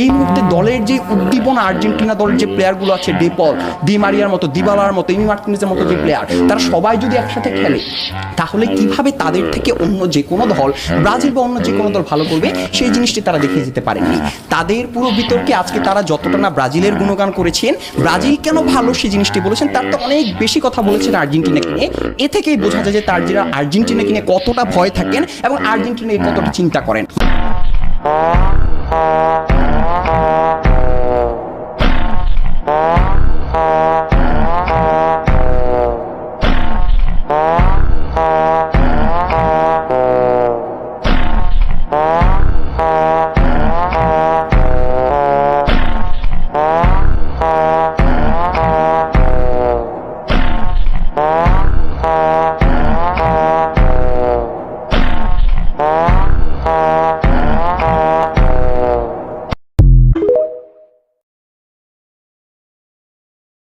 এই মুহূর্তে দলের যে উদ্দীপনা, আর্জেন্টিনা দলের যে প্লেয়ারগুলো আছে, ডেপল, ডি মারিয়ার মতো, দিবালার মতো, এমি মার্টিনেজের মতো যে প্লেয়ার, তারা সবাই যদি একসাথে খেলে তাহলে কিভাবে তাদের থেকে অন্য যে কোনো দল, ব্রাজিল বা অন্য যে কোনো দল ভালো করবে সেই জিনিসটি তারা দেখিয়ে যেতে পারেননি। তাদের পুরো বিতর্কে আজকে তারা যতটা না ব্রাজিলের গুণগান করেছেন, ব্রাজিল কেন ভালো সেই জিনিসটি বলেছেন, তার তো অনেক বেশি কথা বলেছেন আর্জেন্টিনাকে নিয়ে। এ থেকেই বোঝা যায় যে তার যারা আর্জেন্টিনাকে নিয়ে কতটা ভয় থাকেন এবং আর্জেন্টিনা কতটা চিন্তা করেন।